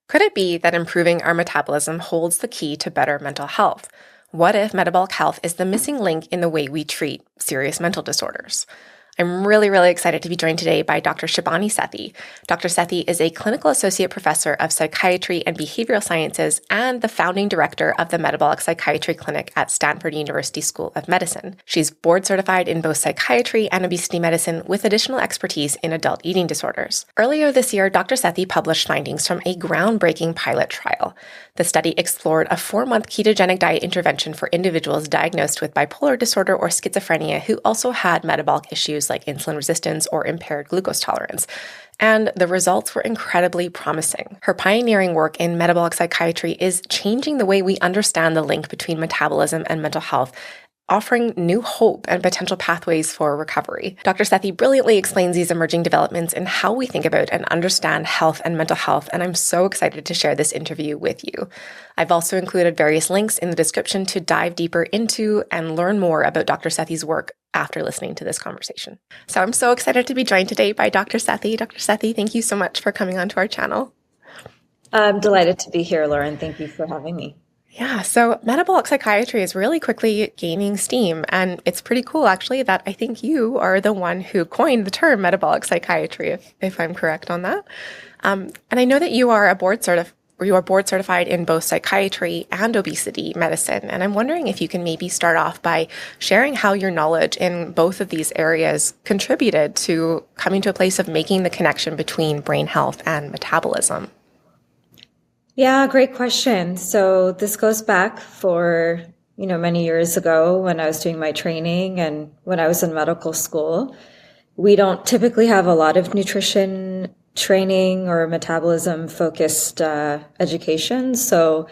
Could it be that improving our metabolism holds the key to better mental health? What if metabolic health is the missing link in the way we treat serious mental disorders? I'm really excited to be joined today by Dr. Shebani Sethi. Dr. Sethi is a clinical associate professor of psychiatry and behavioral sciences and the founding director of the Metabolic Psychiatry Clinic at Stanford University School of Medicine. She's board certified in both psychiatry and obesity medicine with additional expertise in adult eating disorders. Earlier this year, Dr. Sethi published findings from a groundbreaking pilot trial. The study explored a 4-month ketogenic diet intervention for individuals diagnosed with bipolar disorder or schizophrenia who also had metabolic issues like insulin resistance or impaired glucose tolerance. And the results were incredibly promising. Her pioneering work in metabolic psychiatry is changing the way we understand the link between metabolism and mental health, offering new hope and potential pathways for recovery. Dr. Sethi brilliantly explains these emerging developments and how we think about and understand health and mental health, and I'm so excited to share this interview with you. I've also included various links in the description to dive deeper into and learn more about Dr. Sethi's work after listening to this conversation. So I'm so excited to be joined today by Dr. Sethi. Dr. Sethi, thank you so much for coming onto our channel. I'm delighted to be here, Lauren. Thank you for having me. Yeah, so metabolic psychiatry is really quickly gaining steam, and it's pretty cool actually that I think you are the one who coined the term metabolic psychiatry, if I'm correct on that. And I know that you are board certified in both psychiatry and obesity medicine, and I'm wondering if you can maybe start off by sharing how your knowledge in both of these areas contributed to coming to a place of making the connection between brain health and metabolism. Yeah, great question. So this goes back for, many years ago when I was doing my training and when I was in medical school. We don't typically have a lot of nutrition training or metabolism focused education. So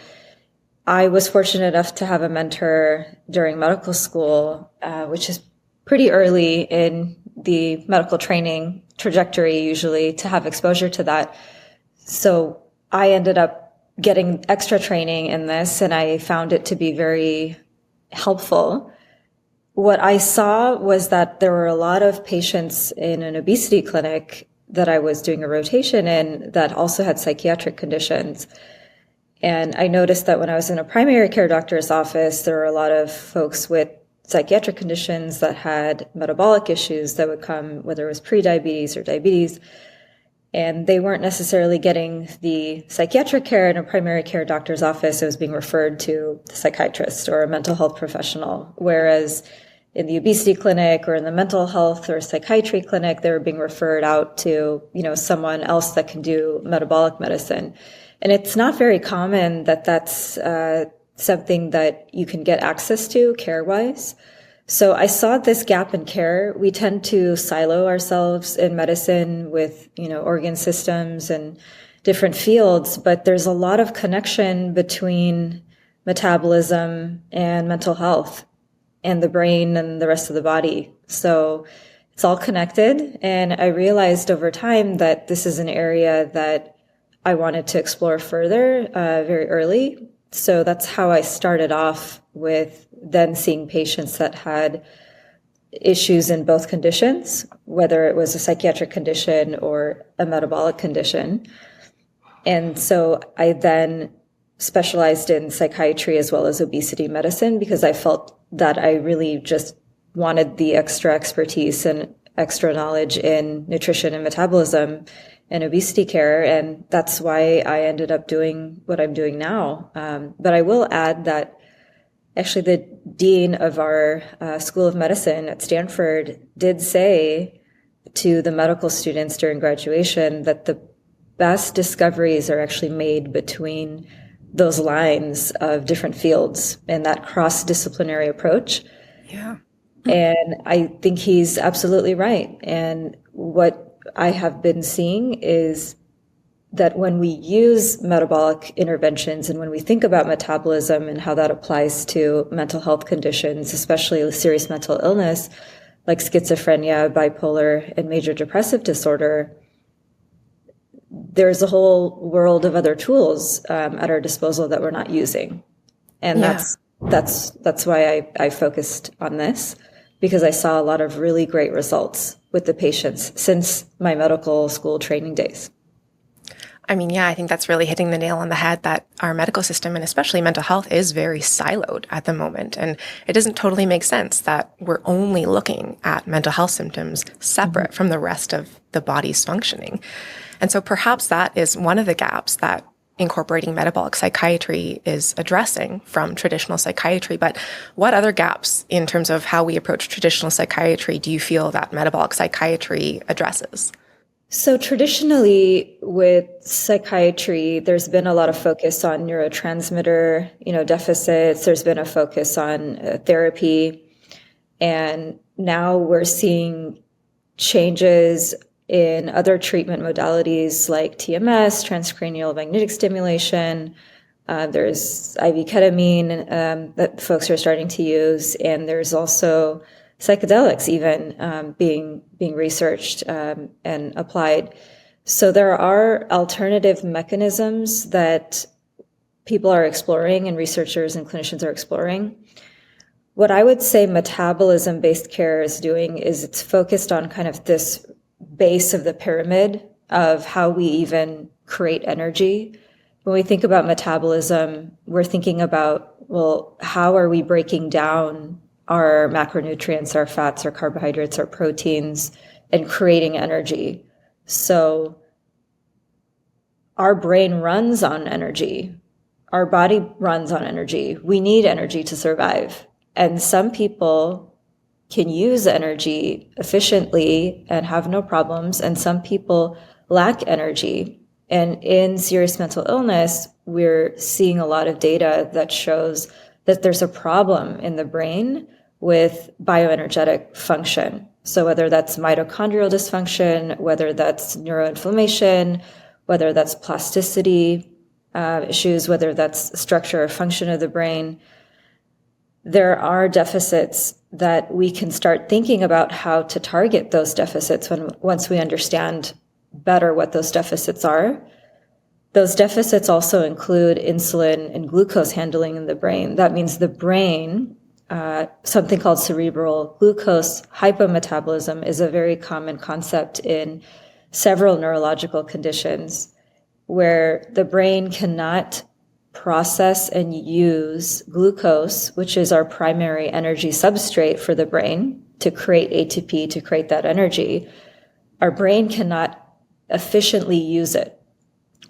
I was fortunate enough to have a mentor during medical school, which is pretty early in the medical training trajectory, usually, to have exposure to that. So I ended up getting extra training in this, and I found it to be very helpful. What I saw was that there were a lot of patients in an obesity clinic that I was doing a rotation in that also had psychiatric conditions. And I noticed that when I was in a primary care doctor's office, there were a lot of folks with psychiatric conditions that had metabolic issues that would come, whether it was prediabetes or diabetes, and they weren't necessarily getting the psychiatric care in a primary care doctor's office. It was being referred to the psychiatrist or a mental health professional. Whereas in the obesity clinic or in the mental health or psychiatry clinic, they were being referred out to, someone else that can do metabolic medicine. And it's not very common that that's something that you can get access to care-wise. So I saw this gap in care. We tend to silo ourselves in medicine with, organ systems and different fields, but there's a lot of connection between metabolism and mental health and the brain and the rest of the body. So it's all connected. And I realized over time that this is an area that I wanted to explore further very early. So that's how I started off with then seeing patients that had issues in both conditions, whether it was a psychiatric condition or a metabolic condition. And so I then specialized in psychiatry as well as obesity medicine because I felt that I really just wanted the extra expertise and extra knowledge in nutrition and metabolism and obesity care. And that's why I ended up doing what I'm doing now. But I will add that actually the dean of our School of Medicine at Stanford did say to the medical students during graduation that the best discoveries are actually made between those lines of different fields and that cross-disciplinary approach. Yeah. And I think he's absolutely right. And what I have been seeing is that when we use metabolic interventions and when we think about metabolism and how that applies to mental health conditions, especially serious mental illness like schizophrenia, bipolar, and major depressive disorder, there's a whole world of other tools at our disposal that we're not using. And that's why I focused on this, because I saw a lot of really great results with the patients since my medical school training days. I mean, yeah, I think that's really hitting the nail on the head that our medical system and especially mental health is very siloed at the moment. And it doesn't totally make sense that we're only looking at mental health symptoms separate from the rest of the body's functioning. And so perhaps that is one of the gaps that incorporating metabolic psychiatry is addressing from traditional psychiatry. But what other gaps in terms of how we approach traditional psychiatry do you feel that metabolic psychiatry addresses? So traditionally with psychiatry, there's been a lot of focus on neurotransmitter, deficits. There's been a focus on therapy. And now we're seeing changes in other treatment modalities like TMS, transcranial magnetic stimulation. There's IV ketamine that folks are starting to use. And there's also psychedelics even being researched and applied. So there are alternative mechanisms that people are exploring and researchers and clinicians are exploring. What I would say metabolism-based care is doing is it's focused on kind of this base of the pyramid of how we even create energy. When we think about metabolism, we're thinking about, well, how are we breaking down our macronutrients, our fats, our carbohydrates, our proteins, and creating energy. So our brain runs on energy. Our body runs on energy. We need energy to survive. And some people can use energy efficiently and have no problems, and some people lack energy. And in serious mental illness, we're seeing a lot of data that shows that there's a problem in the brain with bioenergetic function. So whether that's mitochondrial dysfunction, whether that's neuroinflammation, whether that's plasticity issues, whether that's structure or function of the brain, there are deficits that we can start thinking about how to target those deficits once we understand better what those deficits are. Those deficits also include insulin and glucose handling in the brain. That means the brain, something called cerebral glucose hypometabolism is a very common concept in several neurological conditions where the brain cannot process and use glucose, which is our primary energy substrate for the brain, to create ATP, to create that energy. Our brain cannot efficiently use it.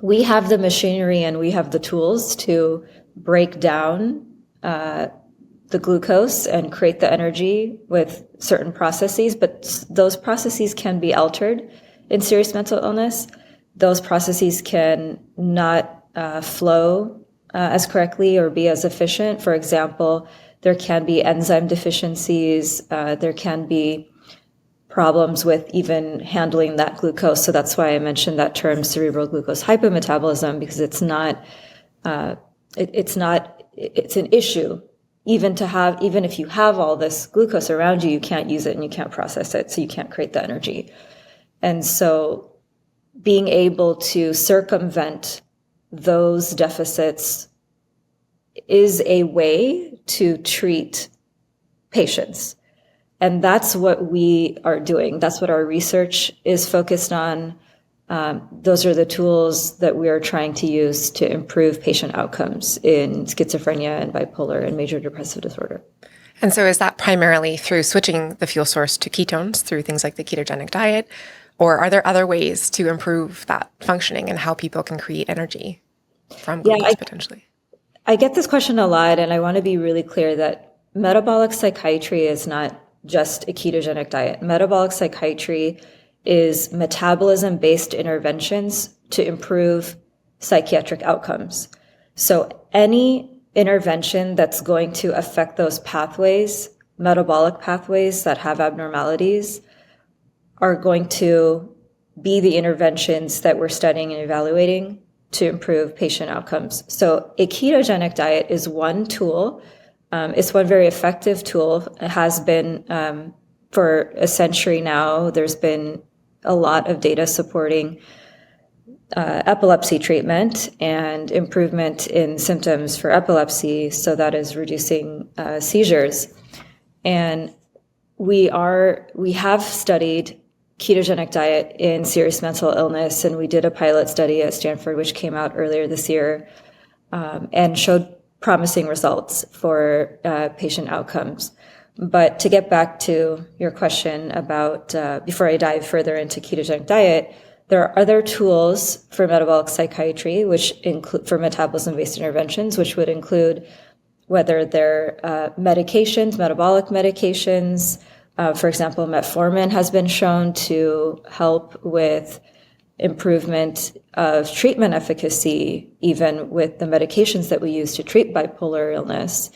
We have the machinery and we have the tools to break down the glucose and create the energy with certain processes, but those processes can be altered in serious mental illness. Those processes can not flow as correctly or be as efficient. For example, there can be enzyme deficiencies. There can be problems with even handling that glucose. So that's why I mentioned that term cerebral glucose hypometabolism, because it's an issue. Even if you have all this glucose around you, you can't use it and you can't process it, so you can't create the energy. And so being able to circumvent those deficits is a way to treat patients. And that's what we are doing. That's what our research is focused on. Those are the tools that we are trying to use to improve patient outcomes in schizophrenia and bipolar and major depressive disorder. And so is that primarily through switching the fuel source to ketones through things like the ketogenic diet? Or are there other ways to improve that functioning and how people can create energy from glucose potentially? I get this question a lot, and I want to be really clear that metabolic psychiatry is not just a ketogenic diet. Metabolic psychiatry is metabolism-based interventions to improve psychiatric outcomes. So any intervention that's going to affect those pathways, metabolic pathways that have abnormalities, are going to be the interventions that we're studying and evaluating to improve patient outcomes. So a ketogenic diet is one tool. It's one very effective tool. It has been for a century now. There's been a lot of data supporting epilepsy treatment and improvement in symptoms for epilepsy. So that is reducing seizures. And we have studied ketogenic diet in serious mental illness. And we did a pilot study at Stanford, which came out earlier this year, and showed promising results for patient outcomes. But to get back to your question about, before I dive further into ketogenic diet, there are other tools for metabolic psychiatry, which include for metabolism-based interventions, which would include whether they're medications, metabolic medications. For example, metformin has been shown to help with improvement of treatment efficacy, even with the medications that we use to treat bipolar illness,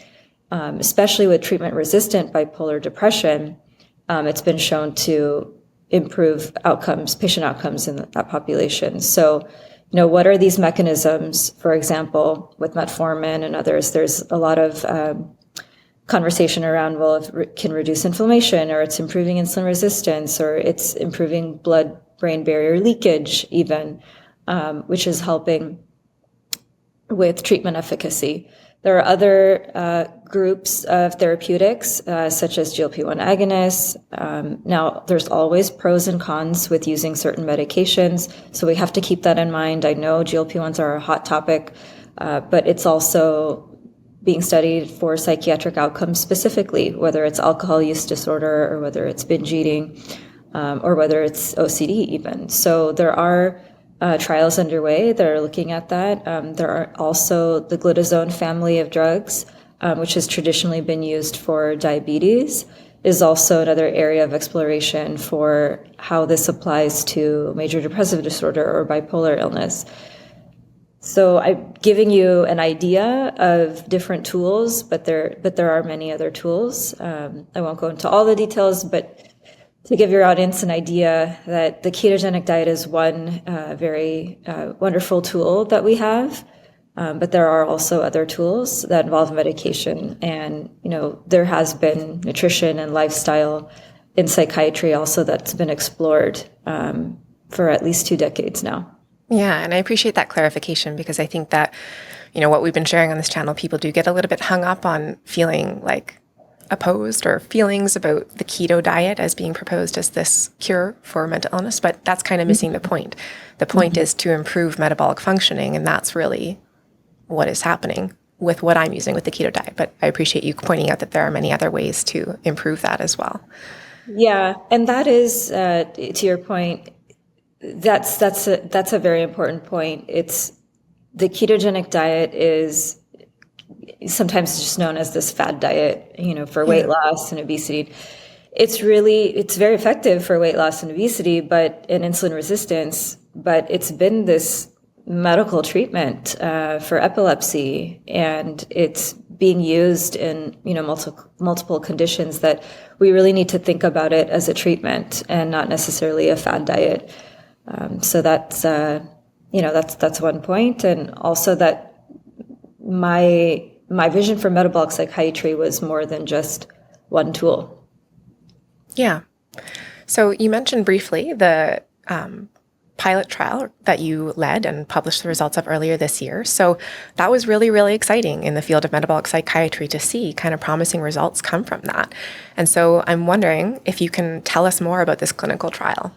especially with treatment-resistant bipolar depression. It's been shown to improve outcomes, patient outcomes in that population. So, what are these mechanisms? For example, with metformin and others, there's a lot of conversation around, well, if it can reduce inflammation, or it's improving insulin resistance, or it's improving blood-brain barrier leakage even, which is helping with treatment efficacy. There are other groups of therapeutics, such as GLP-1 agonists. Now, there's always pros and cons with using certain medications, so we have to keep that in mind. I know GLP-1s are a hot topic, but it's also being studied for psychiatric outcomes specifically, whether it's alcohol use disorder, or whether it's binge eating, or whether it's OCD even. So there are trials underway that are looking at that. There are also the glitazone family of drugs, which has traditionally been used for diabetes, is also another area of exploration for how this applies to major depressive disorder or bipolar illness. So I'm giving you an idea of different tools, but there are many other tools. I won't go into all the details, but to give your audience an idea that the ketogenic diet is one very wonderful tool that we have, but there are also other tools that involve medication. And, there has been nutrition and lifestyle in psychiatry also that's been explored for at least 2 decades now. Yeah, and I appreciate that clarification, because I think that, what we've been sharing on this channel, people do get a little bit hung up on feeling like opposed, or feelings about the keto diet as being proposed as this cure for mental illness, but that's kind of missing the point. The point is to improve metabolic functioning, and that's really what is happening with what I'm using with the keto diet. But I appreciate you pointing out that there are many other ways to improve that as well. Yeah, and that is, to your point, that's a very important point. It's the ketogenic diet is sometimes just known as this fad diet, for weight loss and obesity. It's very effective for weight loss and obesity, but in insulin resistance, but it's been this medical treatment for epilepsy, and it's being used in, multiple conditions that we really need to think about it as a treatment and not necessarily a fad diet. So that's one point. And also that my vision for metabolic psychiatry was more than just one tool. Yeah. So you mentioned briefly the pilot trial that you led and published the results of earlier this year. So that was really, really exciting in the field of metabolic psychiatry to see kind of promising results come from that. And so I'm wondering if you can tell us more about this clinical trial.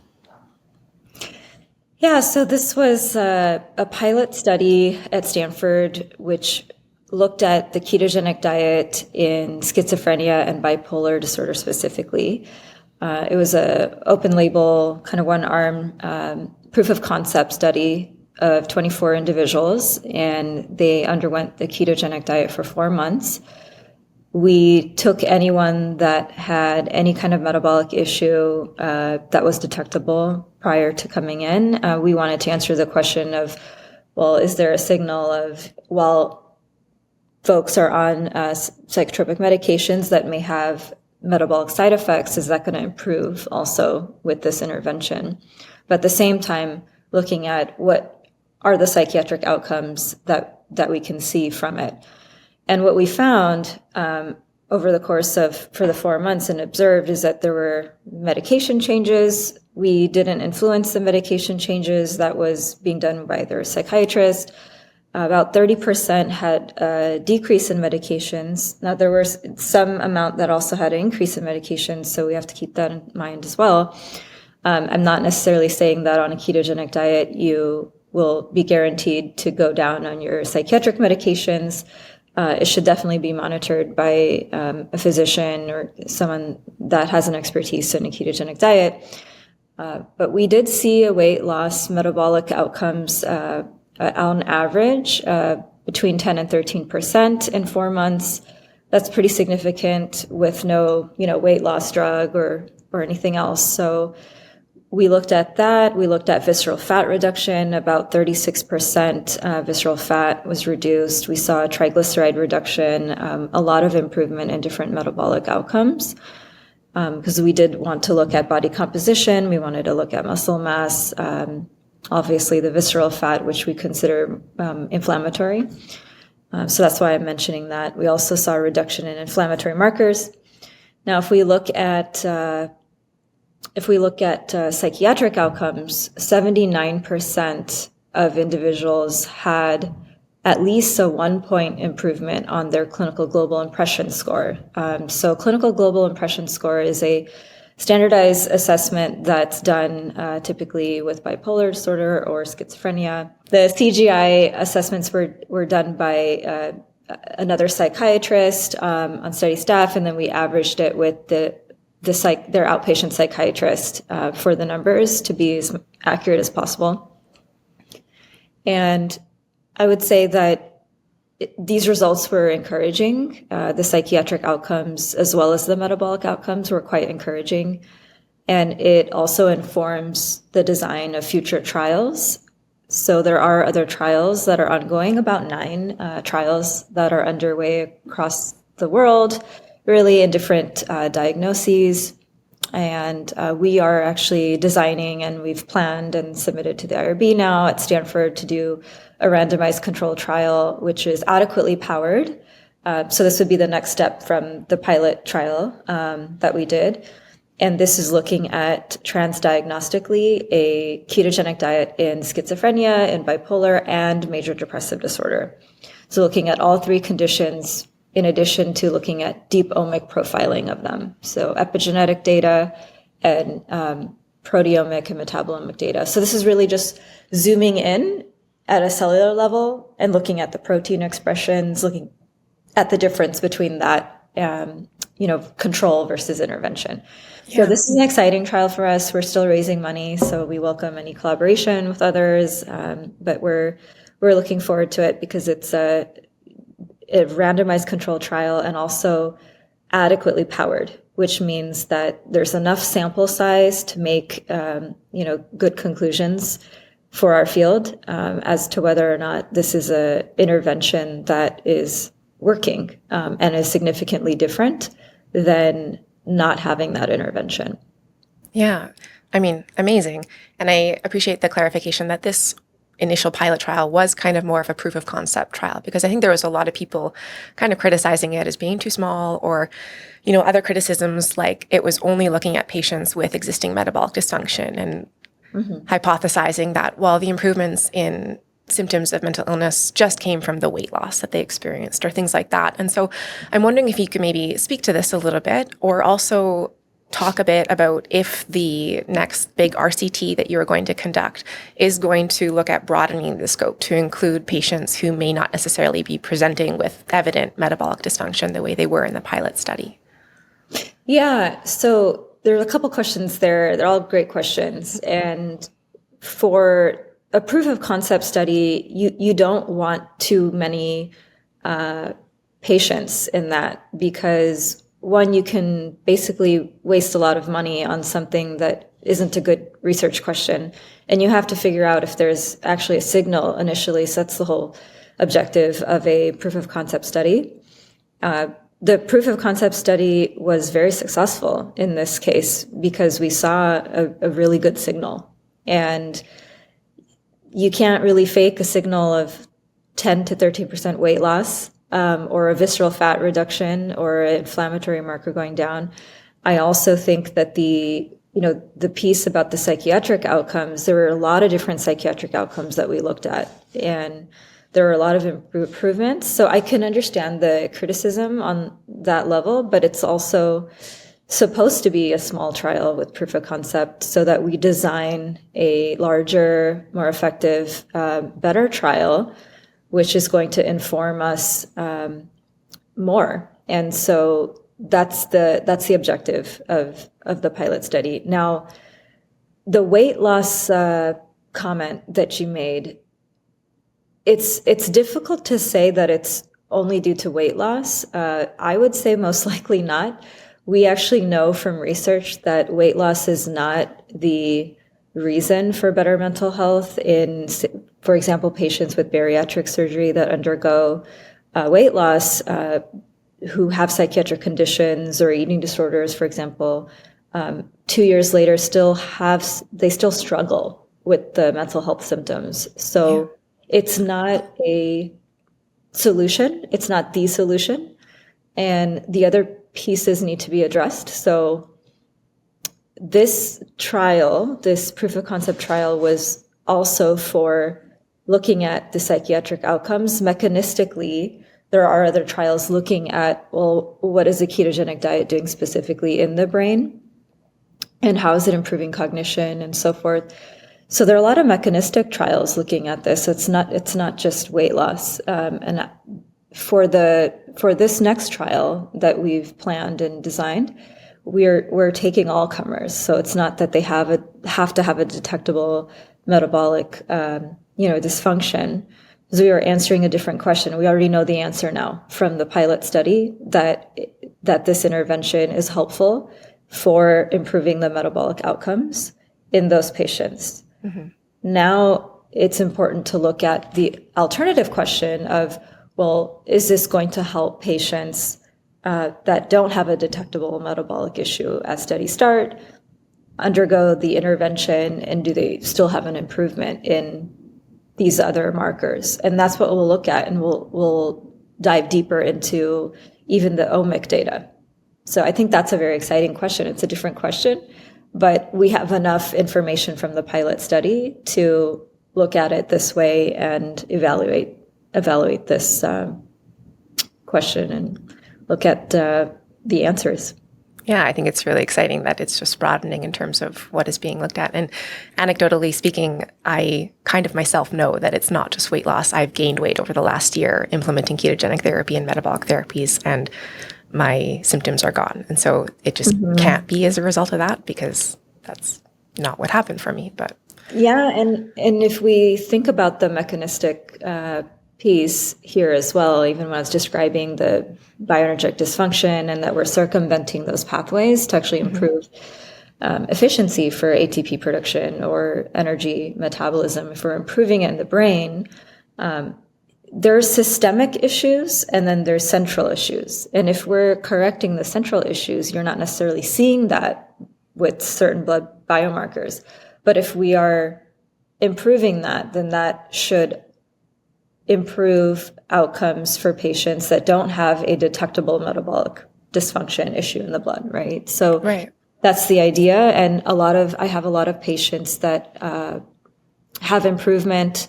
Yeah, so this was a pilot study at Stanford, which looked at the ketogenic diet in schizophrenia and bipolar disorder specifically. It was a open label, kind of one arm proof of concept study of 24 individuals, and they underwent the ketogenic diet for 4 months. We took anyone that had any kind of metabolic issue that was detectable prior to coming in. We wanted to answer the question of, well, is there a signal of, while folks are on psychotropic medications that may have metabolic side effects, is that going to improve also with this intervention? But at the same time, looking at what are the psychiatric outcomes that we can see from it. And what we found over the course for the 4 months and observed is that there were medication changes. We didn't influence the medication changes. That was being done by their psychiatrist. About 30% had a decrease in medications. Now, there was some amount that also had an increase in medications, so we have to keep that in mind as well. I'm not necessarily saying that on a ketogenic diet you will be guaranteed to go down on your psychiatric medications. It should definitely be monitored by a physician or someone that has an expertise in a ketogenic diet. But we did see a weight loss, metabolic outcomes on average between 10 and 13% in 4 months. That's pretty significant with no, weight loss drug or anything else. So we looked at that. We looked at visceral fat reduction. About 36% visceral fat was reduced. We saw a triglyceride reduction, a lot of improvement in different metabolic outcomes. Because we did want to look at body composition. We wanted to look at muscle mass, obviously the visceral fat, which we consider inflammatory. So that's why I'm mentioning that. We also saw a reduction in inflammatory markers. Now, if we look at psychiatric outcomes, 79% of individuals had at least a 1-point improvement on their clinical global impression score. So clinical global impression score is a standardized assessment that's done typically with bipolar disorder or schizophrenia. The CGI assessments were done by another psychiatrist on study staff, and then we averaged it with their outpatient psychiatrist for the numbers to be as accurate as possible. And I would say that these results were encouraging. The psychiatric outcomes as well as the metabolic outcomes were quite encouraging. And it also informs the design of future trials. So there are other trials that are ongoing, about 9 trials that are underway across the world, really in different diagnoses. And we are actually designing, and we've planned and submitted to the IRB now at Stanford to do a randomized control trial, which is adequately powered. So this would be the next step from the pilot trial that we did. And this is looking at transdiagnostically a ketogenic diet in schizophrenia, in bipolar, and major depressive disorder. So looking at all 3 conditions, in addition to looking at deep omic profiling of them. So epigenetic data and proteomic and metabolomic data. So this is really just zooming in at a cellular level and looking at the protein expressions, looking at the difference between that, control versus intervention. Yeah. So this is an exciting trial for us. We're still raising money, so we welcome any collaboration with others. But we're looking forward to it because it's a randomized control trial and also adequately powered, which means that there's enough sample size to make, good conclusions for our field as to whether or not this is a intervention that is working and is significantly different than not having that intervention. Yeah, I mean, amazing. And I appreciate the clarification that this initial pilot trial was kind of more of a proof of concept trial, because I think there was a lot of people kind of criticizing it as being too small, or, other criticisms like it was only looking at patients with existing metabolic dysfunction and hypothesizing that, well, the improvements in symptoms of mental illness just came from the weight loss that they experienced or things like that. And so I'm wondering if you could maybe speak to this a little bit, or also talk a bit about if the next big RCT that you are going to conduct is going to look at broadening the scope to include patients who may not necessarily be presenting with evident metabolic dysfunction the way they were in the pilot study. Yeah, so there are a couple questions there. They're all great questions. And for a proof of concept study, you don't want too many patients in that, because one, you can basically waste a lot of money on something that isn't a good research question. And you have to figure out if there's actually a signal initially. So that's the whole objective of a proof of concept study. The proof of concept study was very successful in this case because we saw a really good signal. And you can't really fake a signal of 10 to 13% weight loss or a visceral fat reduction or an inflammatory marker going down. I also think that the piece about the psychiatric outcomes, there were a lot of different psychiatric outcomes that we looked at, and there were a lot of improvements. So I can understand the criticism on that level, but it's also supposed to be a small trial with proof of concept so that we design a larger, more effective, better trial, which is going to inform us more. And so that's the objective of the pilot study. Now, the weight loss comment that you made, it's difficult to say that it's only due to weight loss. I would say most likely not. We actually know from research that weight loss is not the reason for better mental health in, for example, patients with bariatric surgery that undergo weight loss, who have psychiatric conditions or eating disorders, for example, 2 years later they still struggle with the mental health symptoms. So it's not a solution. It's not the solution. And the other pieces need to be addressed. So this trial, this proof of concept trial, was also for looking at the psychiatric outcomes. Mechanistically, there are other trials looking at, well, what is a ketogenic diet doing specifically in the brain? And how is it improving cognition and so forth? So there are a lot of mechanistic trials looking at this. It's not just weight loss. And for this next trial that we've planned and designed, we're taking all comers. So it's not that they have to have a detectable metabolic dysfunction. Because we are answering a different question. We already know the answer now from the pilot study that this intervention is helpful for improving the metabolic outcomes in those patients. Mm-hmm. Now it's important to look at the alternative question of, well, is this going to help patients that don't have a detectable metabolic issue at steady start undergo the intervention, and do they still have an improvement in these other markers? And that's what we'll look at, and we'll dive deeper into even the omic data. So I think that's a very exciting question. It's a different question, but we have enough information from the pilot study to look at it this way and evaluate this question and look at the answers. Yeah, I think it's really exciting that it's just broadening in terms of what is being looked at. And anecdotally speaking, I kind of myself know that it's not just weight loss. I've gained weight over the last year implementing ketogenic therapy and metabolic therapies, and my symptoms are gone. And so it just can't be as a result of that, because that's not what happened for me. But yeah, and if we think about the mechanistic piece here as well, even when I was describing the bioenergetic dysfunction and that we're circumventing those pathways to actually improve efficiency for ATP production or energy metabolism, if we're improving it in the brain, there's systemic issues and then there's central issues. And if we're correcting the central issues, you're not necessarily seeing that with certain blood biomarkers. But if we are improving that, then that should improve outcomes for patients that don't have a detectable metabolic dysfunction issue in the blood, right? So that's the idea. And I have a lot of patients that have improvement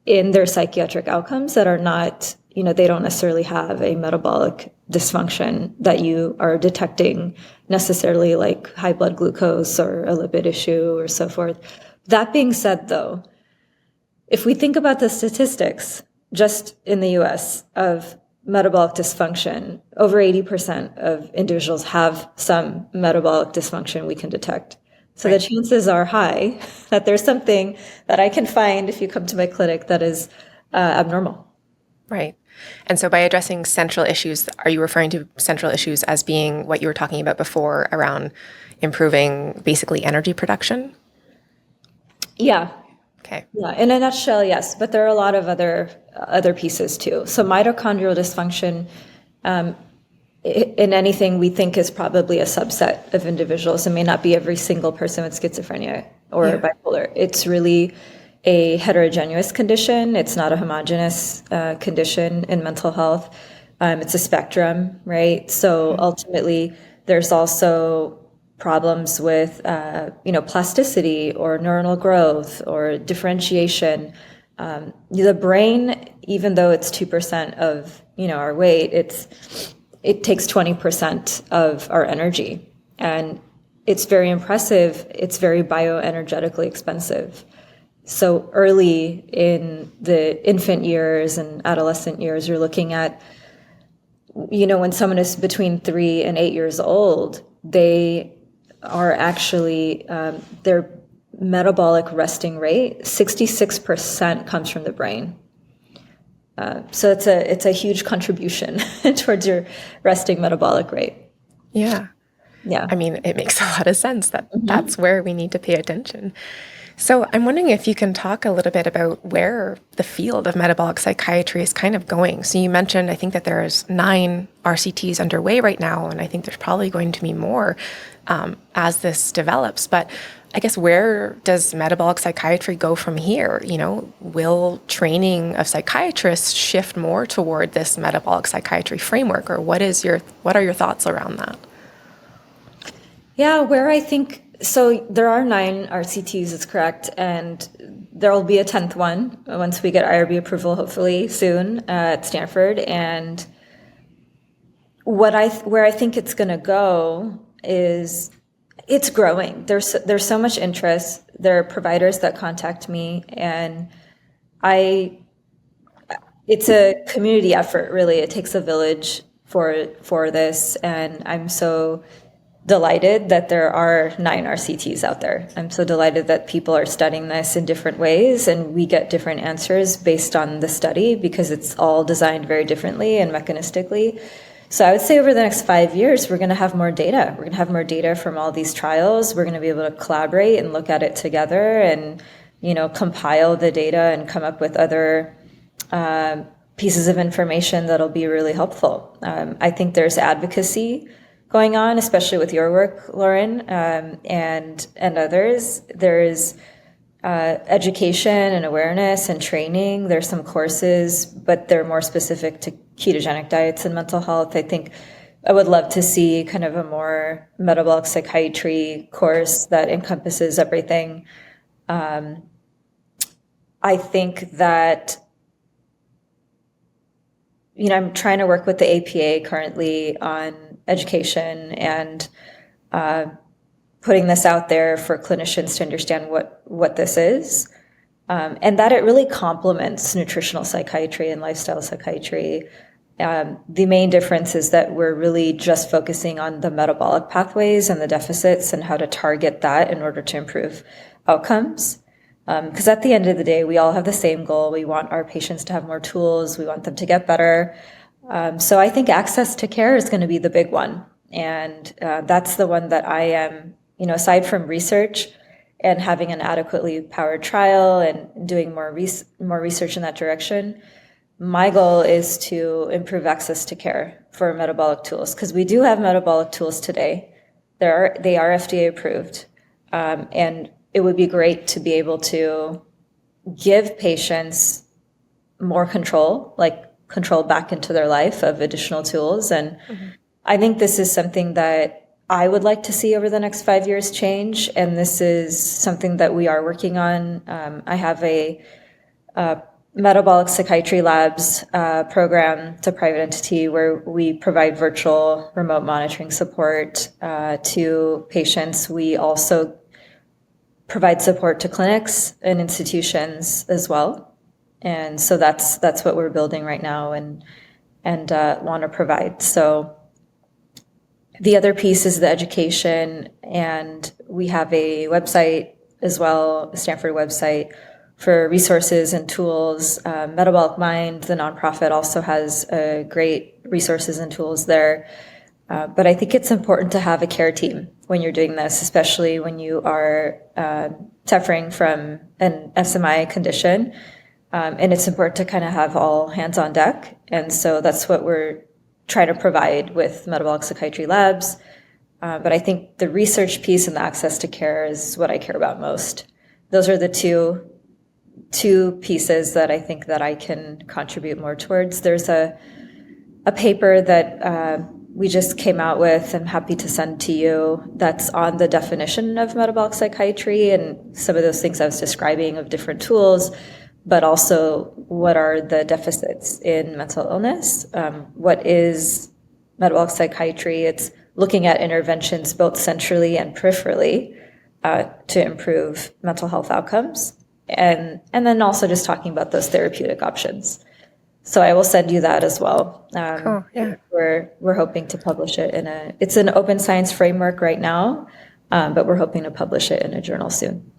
in their psychiatric outcomes that are not, they don't necessarily have a metabolic dysfunction that you are detecting necessarily, like high blood glucose or a lipid issue or so forth. That being said, though, if we think about the statistics just in the US of metabolic dysfunction, over 80% of individuals have some metabolic dysfunction we can detect. So the chances are high that there's something that I can find if you come to my clinic that is abnormal. Right. And so by addressing central issues, are you referring to central issues as being what you were talking about before around improving basically energy production? Yeah. Okay. Yeah, in a nutshell, yes, but there are a lot of other pieces too. So mitochondrial dysfunction, in anything we think is probably a subset of individuals. It may not be every single person with schizophrenia or bipolar. It's really a heterogeneous condition. It's not a homogeneous condition in mental health. It's a spectrum, right? So ultimately, there's also problems with, plasticity or neuronal growth or differentiation. The brain, even though it's 2% of, our weight, it takes 20% of our energy. And it's very impressive. It's very bioenergetically expensive. So early in the infant years and adolescent years, you're looking at, when someone is between 3 and 8 years old, they are actually, their metabolic resting rate, 66% comes from the brain. So it's a huge contribution towards your resting metabolic rate. Yeah. Yeah. I mean, it makes a lot of sense that that's where we need to pay attention. So I'm wondering if you can talk a little bit about where the field of metabolic psychiatry is kind of going. So you mentioned, I think that there's 9 RCTs underway right now, and I think there's probably going to be more as this develops. But I guess where does metabolic psychiatry go from here? Will training of psychiatrists shift more toward this metabolic psychiatry framework, or what are your thoughts around that? Yeah, where I think, so there are 9 RCTs, it's correct, and there will be a 10th one once we get IRB approval, hopefully soon at Stanford. And where I think it's going to go is it's growing. There's so much interest. There are providers that contact me, and it's a community effort, really. It takes a village for this, and I'm so delighted that there are 9 RCTs out there. I'm so delighted that people are studying this in different ways, and we get different answers based on the study because it's all designed very differently and mechanistically. So I would say over the next 5 years, we're going to have more data. We're going to have more data from all these trials. We're going to be able to collaborate and look at it together and, compile the data and come up with other pieces of information that'll be really helpful. I think there's advocacy going on, especially with your work, Lauren, and others. There's education and awareness and training. There's some courses, but they're more specific to ketogenic diets and mental health. I think I would love to see kind of a more metabolic psychiatry course that encompasses everything. I think that, I'm trying to work with the APA currently on education and putting this out there for clinicians to understand what this is, and that it really complements nutritional psychiatry and lifestyle psychiatry. The main difference is that we're really just focusing on the metabolic pathways and the deficits and how to target that in order to improve outcomes. Because at the end of the day, we all have the same goal. We want our patients to have more tools. We want them to get better. So I think access to care is going to be the big one. And that's the one that I am, aside from research and having an adequately powered trial and doing more research in that direction, my goal is to improve access to care for metabolic tools. Because we do have metabolic tools today. They are FDA approved. And it would be great to be able to give patients more control, like control back into their life of additional tools. And I think this is something that I would like to see over the next 5 years change. And this is something that we are working on. I have a Metabolic Psychiatry Labs program. It's a private entity where we provide virtual remote monitoring support to patients. We also provide support to clinics and institutions as well. And so that's what we're building right now and want to provide. So the other piece is the education, and we have a website as well, a Stanford website for resources and tools. Metabolic Mind, the nonprofit, also has great resources and tools there. But I think it's important to have a care team when you're doing this, especially when you are suffering from an SMI condition. And it's important to kind of have all hands on deck. And so that's what we're trying to provide with Metabolic Psychiatry Labs. But I think the research piece and the access to care is what I care about most. Those are the two pieces that I think that I can contribute more towards. There's a paper that we just came out with, I'm happy to send to you, that's on the definition of metabolic psychiatry and some of those things I was describing of different tools, but also what are the deficits in mental illness. What is metabolic psychiatry? It's looking at interventions both centrally and peripherally to improve mental health outcomes. And then also just talking about those therapeutic options. So I will send you that as well. Cool. Yeah. We're hoping to publish it it's an open science framework right now, but we're hoping to publish it in a journal soon.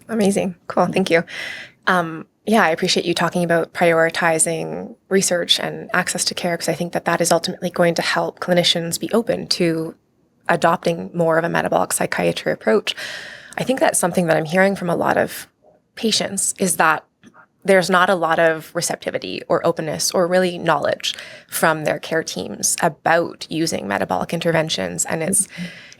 Amazing. Cool. Thank you. Yeah, I appreciate you talking about prioritizing research and access to care, because I think that is ultimately going to help clinicians be open to adopting more of a metabolic psychiatry approach. I think that's something that I'm hearing from a lot of patients, is that there's not a lot of receptivity or openness or really knowledge from their care teams about using metabolic interventions. And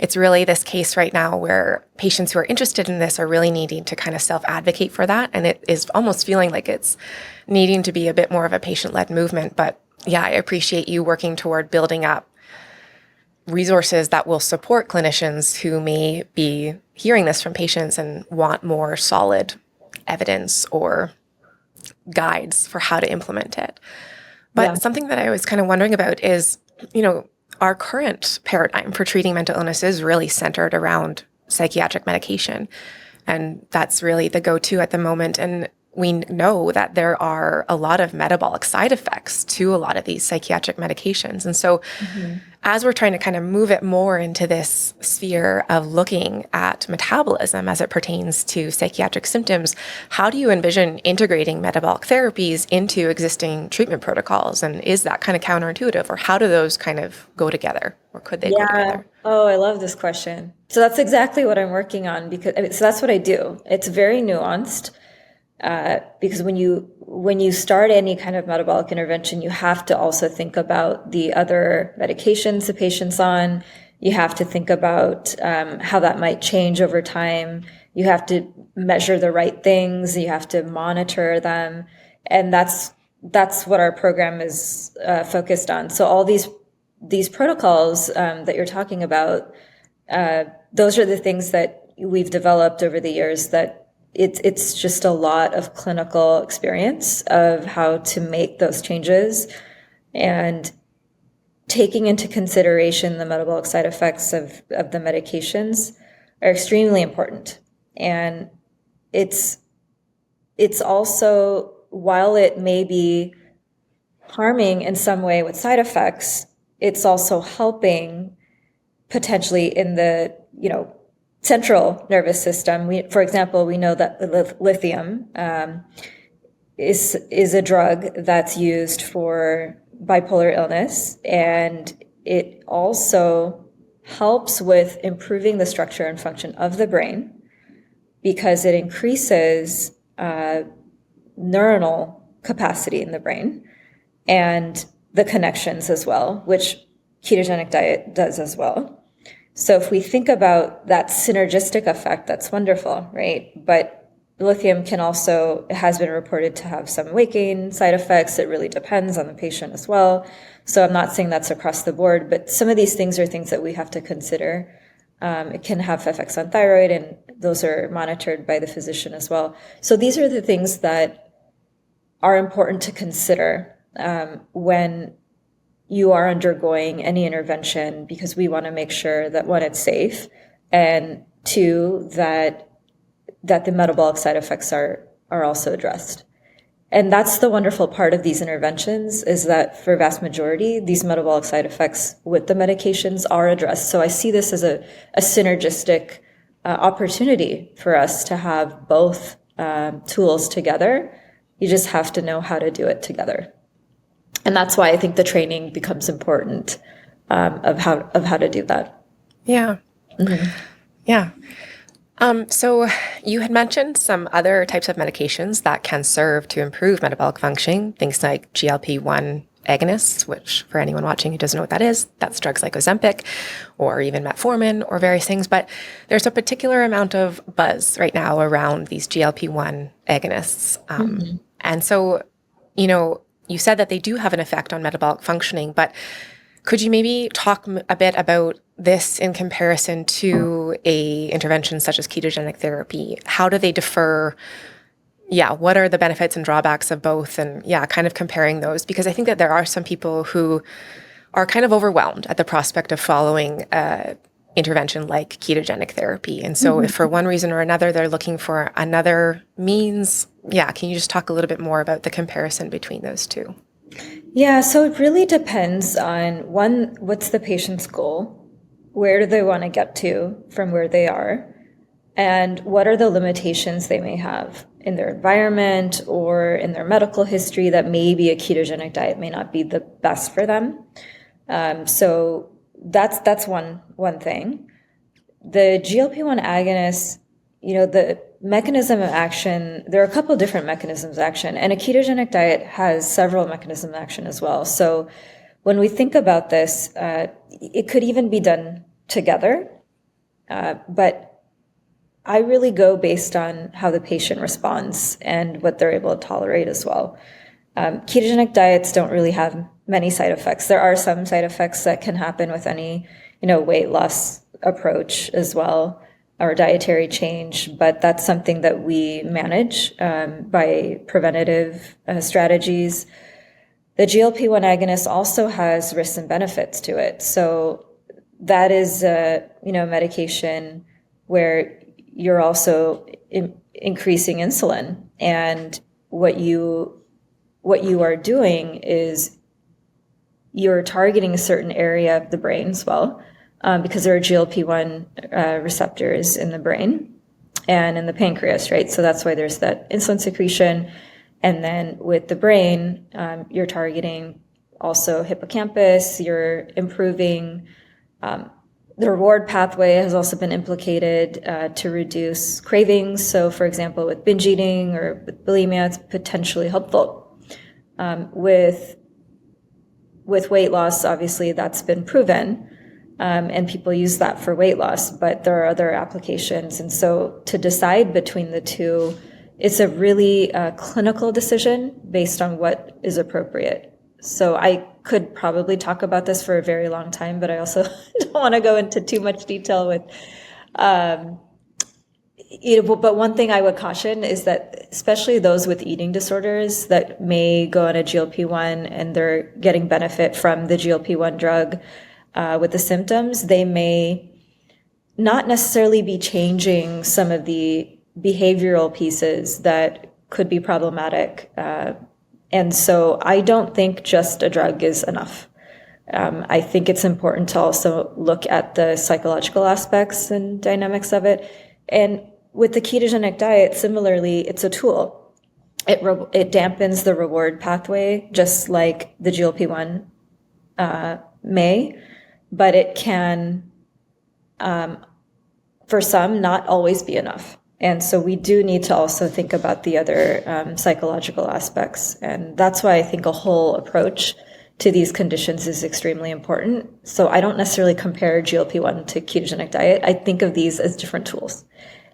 it's really this case right now where patients who are interested in this are really needing to kind of self-advocate for that. And it is almost feeling like it's needing to be a bit more of a patient-led movement. But yeah, I appreciate you working toward building up resources that will support clinicians who may be hearing this from patients and want more solid evidence or guides for how to implement it. But something that I was kind of wondering about is, our current paradigm for treating mental illness is really centered around psychiatric medication. And that's really the go-to at the moment. And we know that there are a lot of metabolic side effects to a lot of these psychiatric medications. And so as we're trying to kind of move it more into this sphere of looking at metabolism as it pertains to psychiatric symptoms, how do you envision integrating metabolic therapies into existing treatment protocols? And is that kind of counterintuitive, or how do those kind of go together, or could they go together? Oh, I love this question. So that's exactly what I'm working on, because so that's what I do. It's very nuanced. Because when you start any kind of metabolic intervention, you have to also think about the other medications the patient's on. You have to think about how that might change over time. You have to measure the right things. You have to monitor them, and that's what our program is focused on. So all these protocols that you're talking about, those are the things that we've developed over the years that. It's just a lot of clinical experience of how to make those changes, and taking into consideration the metabolic side effects of the medications are extremely important. And it's also, while it may be harming in some way with side effects, it's also helping potentially in the, central nervous system. For example, we know that lithium is a drug that's used for bipolar illness, and it also helps with improving the structure and function of the brain because it increases neuronal capacity in the brain and the connections as well, which ketogenic diet does as well. So if we think about that synergistic effect, that's wonderful, right? But lithium has been reported to have some weight gain side effects. It really depends on the patient as well. So I'm not saying that's across the board, but some of these things are things that we have to consider. It can have effects on thyroid, and those are monitored by the physician as well. So these are the things that are important to consider when you are undergoing any intervention, because we want to make sure that, one, it's safe, and two, that the metabolic side effects are also addressed. And that's the wonderful part of these interventions, is that for vast majority, these metabolic side effects with the medications are addressed. So I see this as a synergistic opportunity for us to have both tools together. You just have to know how to do it together. And that's why I think the training becomes important of how to do that. Yeah. Mm-hmm. Yeah. So you had mentioned some other types of medications that can serve to improve metabolic functioning, things like GLP-1 agonists, which for anyone watching who doesn't know what that is, that's drugs like Ozempic or even metformin or various things. But there's a particular amount of buzz right now around these GLP-1 agonists. And so, you said that they do have an effect on metabolic functioning, but could you maybe talk a bit about this in comparison to a intervention such as ketogenic therapy? How do they differ? Yeah, what are the benefits and drawbacks of both? And kind of comparing those, because I think that there are some people who are kind of overwhelmed at the prospect of following intervention like ketogenic therapy. And so if for one reason or another, they're looking for another means, can you just talk a little bit more about the comparison between those two? Yeah, so it really depends on one, what's the patient's goal? Where do they want to get to from where they are? And what are the limitations they may have in their environment or in their medical history that maybe a ketogenic diet may not be the best for them? So that's one thing. The GLP-1 agonists, the mechanism of action, there are a couple different mechanisms of action, and a ketogenic diet has several mechanisms of action as well. So when we think about this, it could even be done together, but I really go based on how the patient responds and what they're able to tolerate as well. Ketogenic diets don't really have many side effects. There are some side effects that can happen with any, weight loss approach as well, or dietary change, but that's something that we manage by preventative strategies. The GLP-1 agonist also has risks and benefits to it. So that is, medication where you're also increasing insulin, and what you are doing is you're targeting a certain area of the brain as well, because there are GLP-1 receptors in the brain and in the pancreas, right? So that's why there's that insulin secretion. And then with the brain, you're targeting also hippocampus, you're improving the reward pathway has also been implicated to reduce cravings. So for example, with binge eating or with bulimia, it's potentially helpful. With weight loss, obviously that's been proven, and people use that for weight loss, but there are other applications. And so to decide between the two, it's a really clinical decision based on what is appropriate. So I could probably talk about this for a very long time, but I also don't want to go into too much detail with, but one thing I would caution is that especially those with eating disorders that may go on a GLP-1 and they're getting benefit from the GLP-1 drug with the symptoms, they may not necessarily be changing some of the behavioral pieces that could be problematic. And so I don't think just a drug is enough. I think it's important to also look at the psychological aspects and dynamics of it. And with the ketogenic diet, similarly, it's a tool. It dampens the reward pathway, just like the GLP-1 may, but it can, for some, not always be enough. And so we do need to also think about the other psychological aspects. And that's why I think a whole approach to these conditions is extremely important. So I don't necessarily compare GLP-1 to ketogenic diet. I think of these as different tools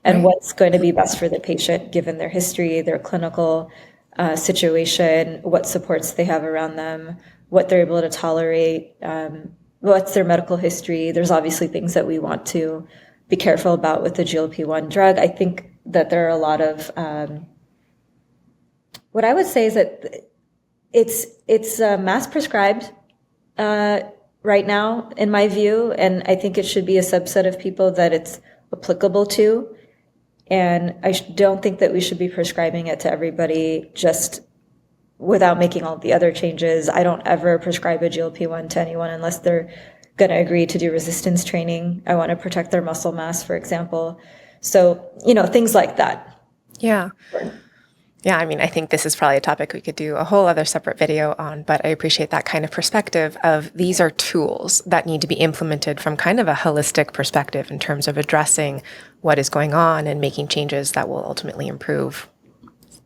and what's going to be best for the patient given their history, their clinical situation, what supports they have around them, what they're able to tolerate, what's their medical history. There's obviously things that we want to be careful about with the GLP-1 drug. I think that there are a lot of, what I would say is that it's mass prescribed right now, in my view, and I think it should be a subset of people that it's applicable to. And I don't think that we should be prescribing it to everybody just without making all the other changes. I don't ever prescribe a GLP-1 to anyone unless they're going to agree to do resistance training. I want to protect their muscle mass, for example. So, things like that. Yeah. Yeah, I mean, I think this is probably a topic we could do a whole other separate video on, but I appreciate that kind of perspective of these are tools that need to be implemented from kind of a holistic perspective in terms of addressing what is going on and making changes that will ultimately improve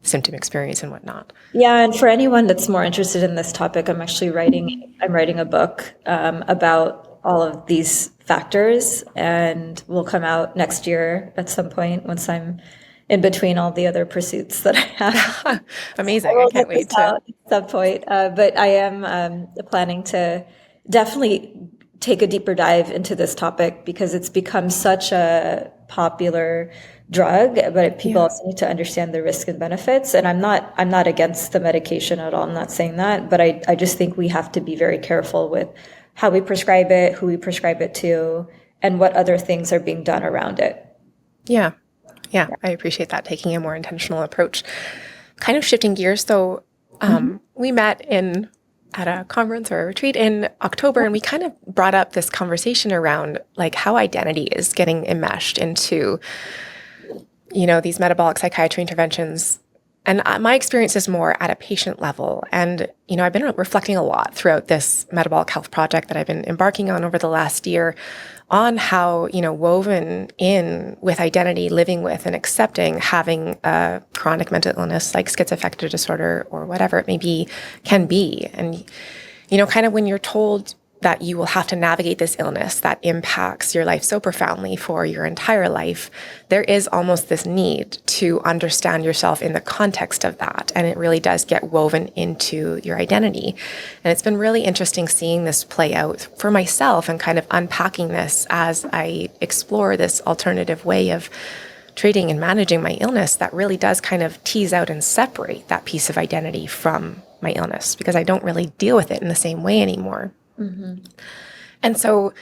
symptom experience and whatnot. Yeah, and for anyone that's more interested in this topic, I'm writing a book about all of these factors, and will come out next year at some point once I'm in between all the other pursuits that I have. Amazing. I can't wait to. At some point. But I am planning to definitely take a deeper dive into this topic because it's become such a popular drug, but people also need to understand the risks and benefits. And I'm not against the medication at all. I'm not saying that, but I just think we have to be very careful with how we prescribe it, who we prescribe it to, and what other things are being done around it. Yeah. Yeah, I appreciate that, taking a more intentional approach. Kind of shifting gears, though, we met at a conference or a retreat in October, and we kind of brought up this conversation around like how identity is getting enmeshed into, these metabolic psychiatry interventions. And my experience is more at a patient level. And, I've been reflecting a lot throughout this metabolic health project that I've been embarking on over the last year on how, woven in with identity, living with and accepting having a chronic mental illness like schizoaffective disorder or whatever it may be, can be. And, kind of when you're told that you will have to navigate this illness that impacts your life so profoundly for your entire life, there is almost this need to understand yourself in the context of that. And it really does get woven into your identity. And it's been really interesting seeing this play out for myself and kind of unpacking this as I explore this alternative way of treating and managing my illness that really does kind of tease out and separate that piece of identity from my illness, because I don't really deal with it in the same way anymore. And so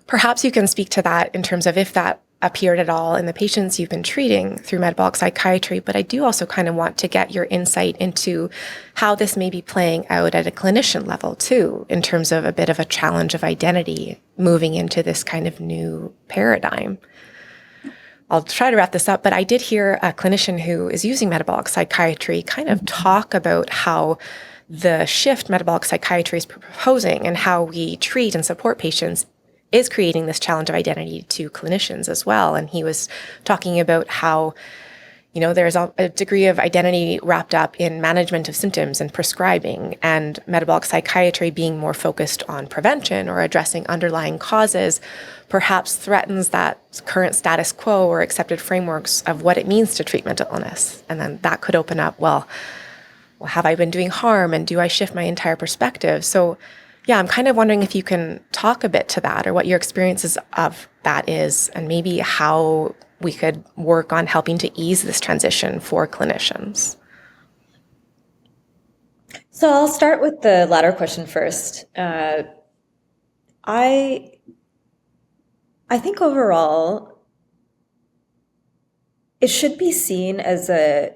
perhaps you can speak to that in terms of if that appeared at all in the patients you've been treating through metabolic psychiatry. But I do also kind of want to get your insight into how this may be playing out at a clinician level too, in terms of a bit of a challenge of identity moving into this kind of new paradigm. I'll try to wrap this up, but I did hear a clinician who is using metabolic psychiatry kind of talk about how the shift metabolic psychiatry is proposing and how we treat and support patients is creating this challenge of identity to clinicians as well. And he was talking about how, there's a degree of identity wrapped up in management of symptoms and prescribing, and metabolic psychiatry being more focused on prevention or addressing underlying causes perhaps threatens that current status quo or accepted frameworks of what it means to treat mental illness. And then that could open up, well, have I been doing harm, and do I shift my entire perspective? So yeah, I'm kind of wondering if you can talk a bit to that, or what your experiences of that is, and maybe how we could work on helping to ease this transition for clinicians. So I'll start with the latter question first. I think overall, it should be seen as a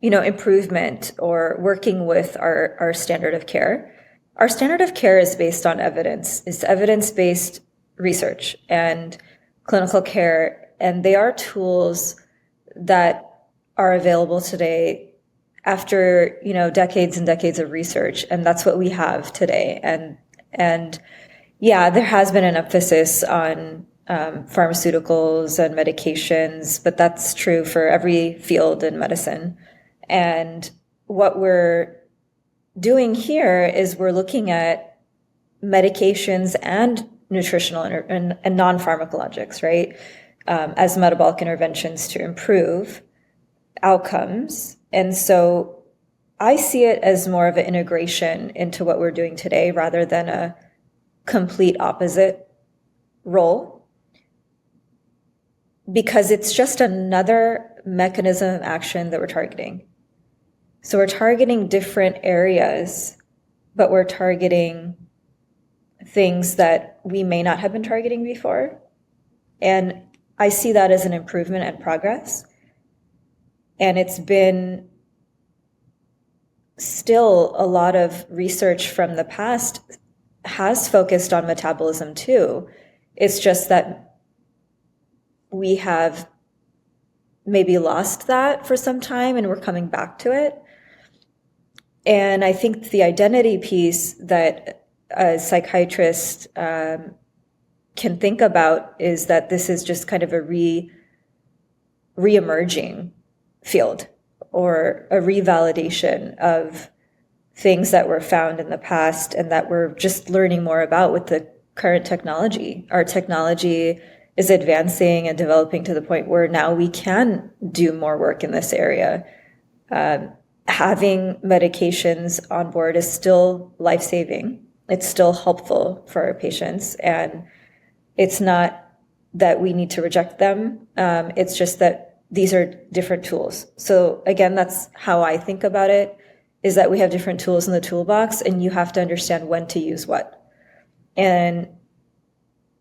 improvement or working with our standard of care. Our standard of care is based on evidence. It's evidence-based research and clinical care, and they are tools that are available today after, decades and decades of research, and that's what we have today. And yeah, there has been an emphasis on pharmaceuticals and medications, but that's true for every field in medicine. And what we're doing here is we're looking at medications and nutritional and non-pharmacologics, right, as metabolic interventions to improve outcomes. And so I see it as more of an integration into what we're doing today rather than a complete opposite role, because it's just another mechanism of action that we're targeting. So we're targeting different areas, but we're targeting things that we may not have been targeting before. And I see that as an improvement and progress. And it's been still a lot of research from the past has focused on metabolism too. It's just that we have maybe lost that for some time and we're coming back to it. And I think the identity piece that a psychiatrist can think about is that this is just kind of a re-emerging field or a revalidation of things that were found in the past and that we're just learning more about with the current technology. Our technology is advancing and developing to the point where now we can do more work in this area. Having medications on board is still life-saving. It's still helpful for our patients. And it's not that we need to reject them. It's just that these are different tools. So again, that's how I think about it, is that we have different tools in the toolbox and you have to understand when to use what. And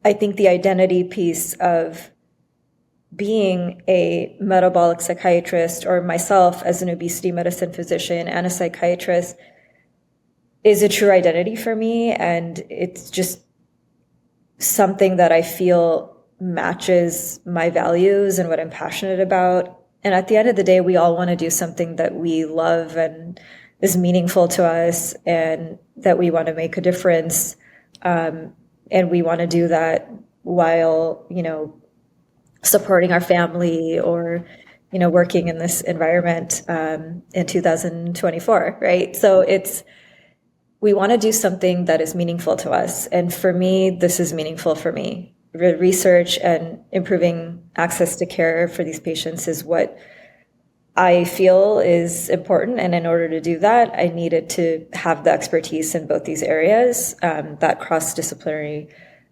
I think the identity piece of being a metabolic psychiatrist, or myself as an obesity medicine physician and a psychiatrist, is a true identity for me. And it's just something that I feel matches my values and what I'm passionate about. And at the end of the day, we all want to do something that we love and is meaningful to us, and that we want to make a difference. And we want to do that while, supporting our family, or, working in this environment in 2024, right? So we want to do something that is meaningful to us. And for me, this is meaningful for me. Research and improving access to care for these patients is what I feel is important. And in order to do that, I needed to have the expertise in both these areas, that cross-disciplinary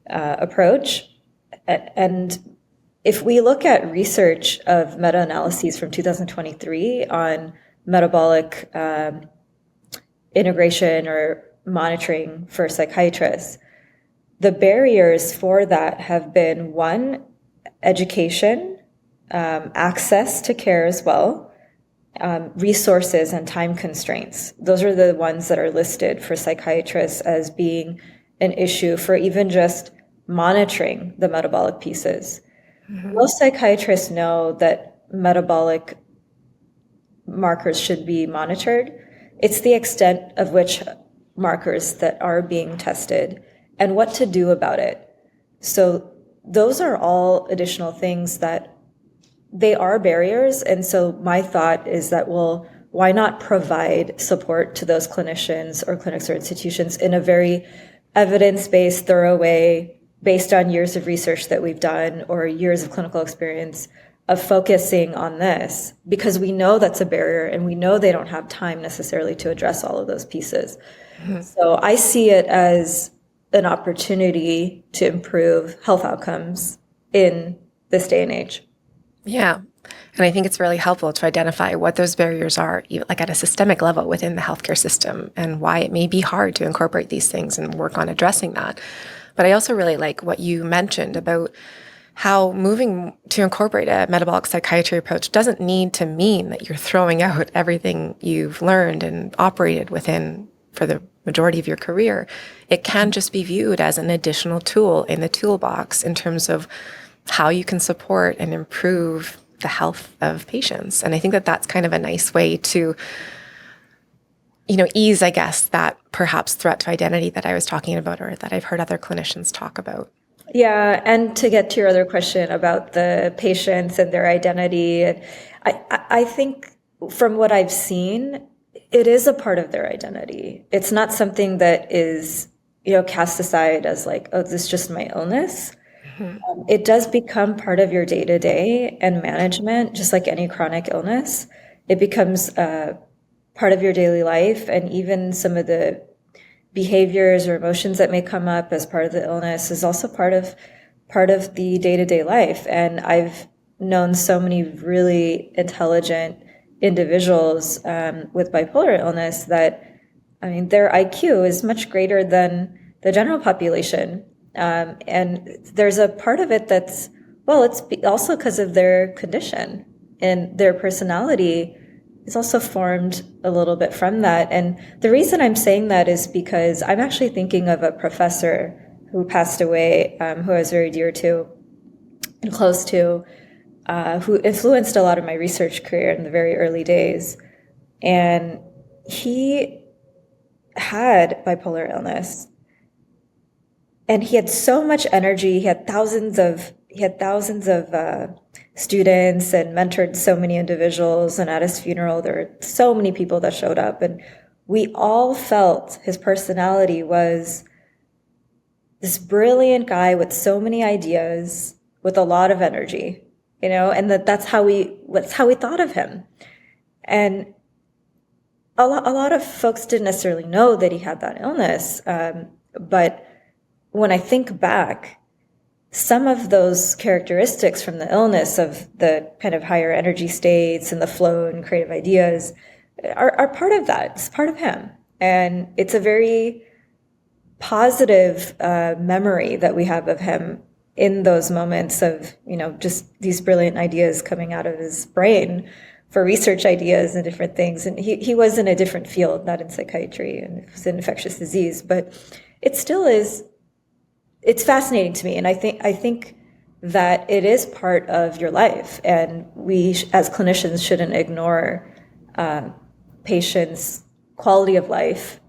approach. And if we look at research of meta-analyses from 2023 on metabolic integration or monitoring for psychiatrists, the barriers for that have been, one, education, access to care as well, resources and time constraints. Those are the ones that are listed for psychiatrists as being an issue for even just monitoring the metabolic pieces. Mm-hmm. Most psychiatrists know that metabolic markers should be monitored. It's the extent of which markers that are being tested and what to do about it. So those are all additional things that they are barriers. And so my thought is that, well, why not provide support to those clinicians or clinics or institutions in a very evidence-based, thorough way, based on years of research that we've done or years of clinical experience of focusing on this, because we know that's a barrier and we know they don't have time necessarily to address all of those pieces. Mm-hmm. So I see it as an opportunity to improve health outcomes in this day and age. Yeah. And I think it's really helpful to identify what those barriers are, like at a systemic level within the healthcare system, and why it may be hard to incorporate these things and work on addressing that. But I also really like what you mentioned about how moving to incorporate a metabolic psychiatry approach doesn't need to mean that you're throwing out everything you've learned and operated within for the majority of your career. It can just be viewed as an additional tool in the toolbox in terms of how you can support and improve the health of patients. And I think that that's kind of a nice way to, ease, I guess, that perhaps threat to identity that I was talking about, or that I've heard other clinicians talk about. Yeah, and to get to your other question about the patients and their identity, I think from what I've seen, it is a part of their identity. It's not something that is, cast aside as like, oh, this is just my illness. Mm-hmm. It does become part of your day-to-day and management, just like any chronic illness. It becomes part of your daily life, and even some of the behaviors or emotions that may come up as part of the illness is also part of the day-to-day life. And I've known so many really intelligent individuals with bipolar illness that, their IQ is much greater than the general population. And there's a part of it that's, it's also because of their condition, and their personality is also formed a little bit from that. And the reason I'm saying that is because I'm actually thinking of a professor who passed away, who I was very dear to and close to, who influenced a lot of my research career in the very early days. And he had bipolar illness. And he had so much energy. He had thousands of students and mentored so many individuals. And at his funeral, there were so many people that showed up. And we all felt his personality was this brilliant guy with so many ideas, with a lot of energy, and that's how we thought of him. And a lot of folks didn't necessarily know that he had that illness. But when I think back, some of those characteristics from the illness of the kind of higher energy states and the flow and creative ideas are part of that. It's part of him. And it's a very positive memory that we have of him in those moments of, just these brilliant ideas coming out of his brain for research ideas and different things. And he was in a different field, not in psychiatry, and it was in infectious disease, but it still is, it's fascinating to me. And I think that it is part of your life, and we as clinicians shouldn't ignore patients' quality of life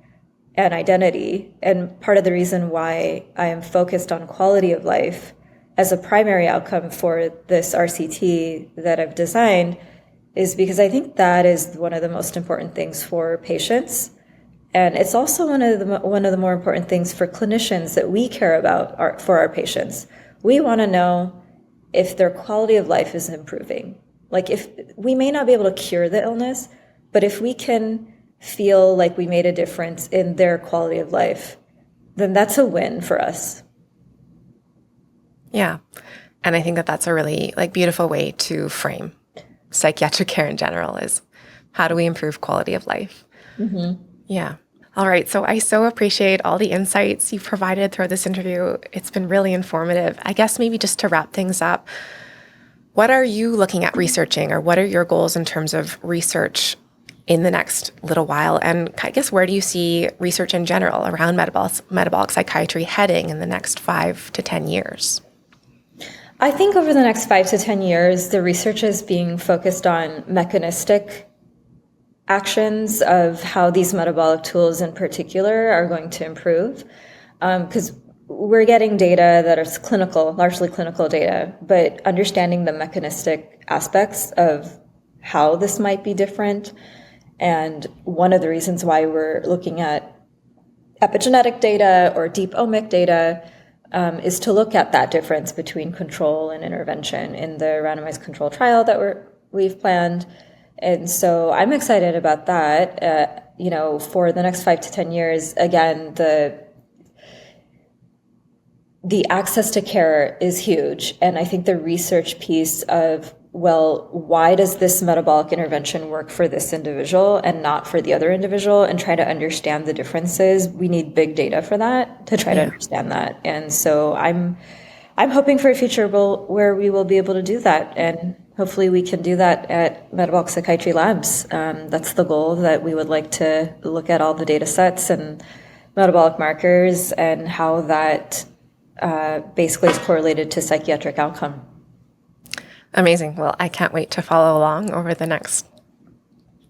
and identity. And part of the reason why I am focused on quality of life as a primary outcome for this RCT that I've designed is because I think that is one of the most important things for patients. And it's also one of the more important things for clinicians that we care about for our patients. We want to know if their quality of life is improving. Like, if we may not be able to cure the illness, but if we can feel like we made a difference in their quality of life, then that's a win for us. Yeah. And I think that that's a really beautiful way to frame psychiatric care in general, is how do we improve quality of life? Mm-hmm. Yeah. All right. So I so appreciate all the insights you've provided throughout this interview. It's been really informative. I guess maybe just to wrap things up, what are you looking at researching, or what are your goals in terms of research in the next little while? And I guess, where do you see research in general around metabolic psychiatry heading in the next 5 to 10 years? I think over the next 5 to 10 years, the research is being focused on mechanistic actions of how these metabolic tools in particular are going to improve. Because we're getting data that is clinical, largely clinical data, but understanding the mechanistic aspects of how this might be different. And one of the reasons why we're looking at epigenetic data or deep omic data is to look at that difference between control and intervention in the randomized control trial that we've planned. And so I'm excited about that. For the next 5 to 10 years, again, the access to care is huge. And I think the research piece of, well, why does this metabolic intervention work for this individual and not for the other individual, and try to understand the differences. We need big data for that, to try to understand that. And so I'm hoping for a future where we will be able to do that. And hopefully we can do that at Metabolic Psychiatry Labs. That's the goal, that we would like to look at all the data sets and metabolic markers and how that basically is correlated to psychiatric outcome. Amazing. Well, I can't wait to follow along over the next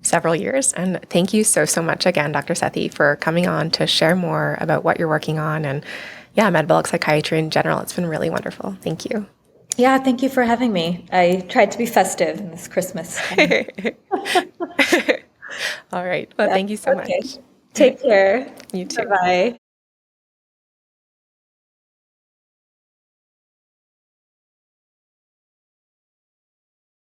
several years. And thank you so much again, Dr. Sethi, for coming on to share more about what you're working on, and metabolic psychiatry in general. It's been really wonderful. Thank you. Yeah, thank you for having me. I tried to be festive in this Christmas time. All right. Well, thank you so much. Take care. You too. Bye-bye.